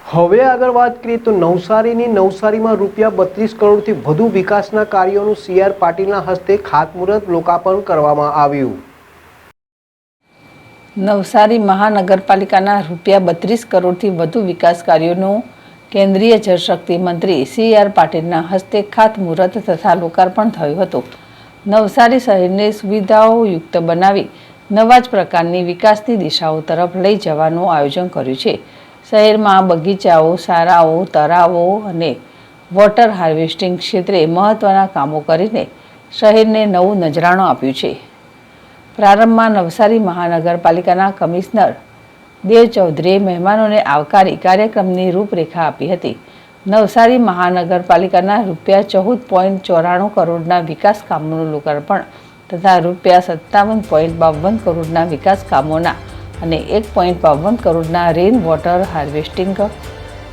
હવે આગળ વાત કરીએ તો નવસારીમાં ₹32 કરોડથી વધુ વિકાસના કાર્યોનું CR પાટીલના હસ્તે ખાતમુહૂર્ત લોકાર્પણ કરવામાં આવ્યું। નવસારી મહાનગરપાલિકાના ₹32 કરોડથી વધુ વિકાસ કાર્યોનું કેન્દ્રીય જળશક્તિ મંત્રી CR પાટીલના હસ્તે ખાતમુહૂર્ત તથા લોકાર્પણ થયું હતું। નવસારી શહેરને સુવિધાઓયુક્ત બનાવી નવા જ પ્રકારની વિકાસની દિશાઓ તરફ લઈ જવાનું આયોજન કર્યું છે। શહેરમાં બગીચાઓ, શાળાઓ, તળાવો અને વોટર હાર્વેસ્ટિંગ ક્ષેત્રે મહત્વના કામો કરીને શહેરને નવું નજરાણું આપ્યું છે। પ્રારંભમાં નવસારી મહાનગરપાલિકાના કમિશનર દેવ ચૌધરીએ મહેમાનોને આવકારી કાર્યક્રમની રૂપરેખા આપી હતી। નવસારી મહાનગરપાલિકાના ₹14.94 કરોડના વિકાસ કામોનું લોકાર્પણ તથા ₹57.52 કરોડના વિકાસ કામોના અને ₹1.52 કરોડના રેઇન વોટર હાર્વેસ્ટિંગ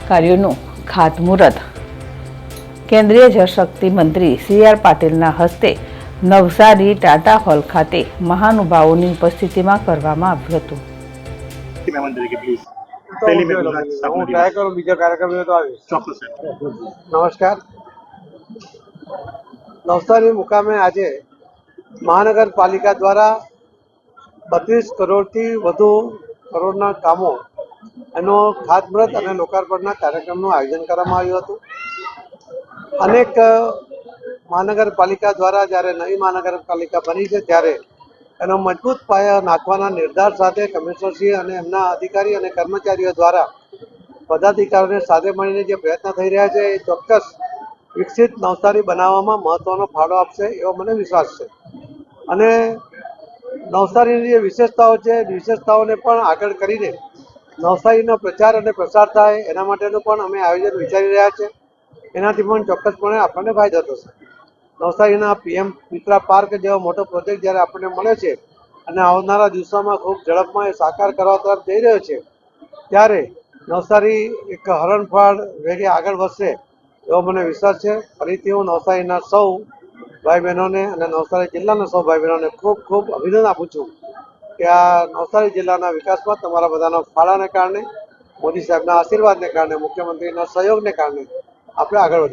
કાર્યોનું ખાતમુહૂર્ત કેન્દ્રીય જળશક્તિ મંત્રી CR પાટીલના હસ્તે નવસારી ટાટા હોલ ખાતે મહાનુભાવોની ઉપસ્થિતિમાં કરવામાં આવ્યું હતું। નમસ્કાર। નવસારી મુકામે આજે મહાનગરપાલિકા દ્વારા 32 કરોડથી વધુ કરોડના કામો એનો ખાતમુહૂર્ત અને લોકાર્પણના કાર્યક્રમનું આયોજન કરવામાં આવ્યું હતું। અનેક મહાનગરપાલિકા દ્વારા જ્યારે નવી મહાનગરપાલિકા બની છે ત્યારે એનો મજબૂત પાયા નાખવાના નિર્ધાર સાથે કમિશનરશ્રી અને એમના અધિકારી અને કર્મચારીઓ દ્વારા પદાધિકારીઓને સાથે મળીને જે પ્રયત્ન થઈ રહ્યા છે એ ચોક્કસ વિકસિત નવસારી બનાવવામાં મહત્વનો ફાળો આપશે એવો મને વિશ્વાસ છે। અને નવસારીની જે વિશેષતાઓ છે વિશેષતાઓને પણ આગળ કરીને નવસારીનો પ્રચાર અને પ્રસાર થાય એના માટેનું પણ અમે આયોજન વિચારી રહ્યા છે। એનાથી પણ ચોક્કસપણે આપણને ફાયદો થશે। નવસારીના PM મિત્રા પાર્ક જેવો મોટો પ્રોજેક્ટ જ્યારે આપણને મળે છે અને આવનારા દિવસોમાં ખૂબ ઝડપમાં એ સાકાર કરવા તરફ જઈ રહ્યો છે ત્યારે નવસારી એક હરણફાળ વેગે આગળ વધશે એવો મને વિશ્વાસ છે। ફરીથી હું નવસારીના સૌ ભાઈ બહેનોને અને નવસારી જિલ્લાના સૌ ભાઈ બહેનોને ખૂબ ખૂબ અભિનંદન આપું છું કે આ નવસારી જિલ્લાના વિકાસમાં તમારા બધાના ફાળાને કારણે, મોદી સાહેબના આશીર્વાદને કારણે, મુખ્યમંત્રીના સહયોગને કારણે આપણે આગળ વધી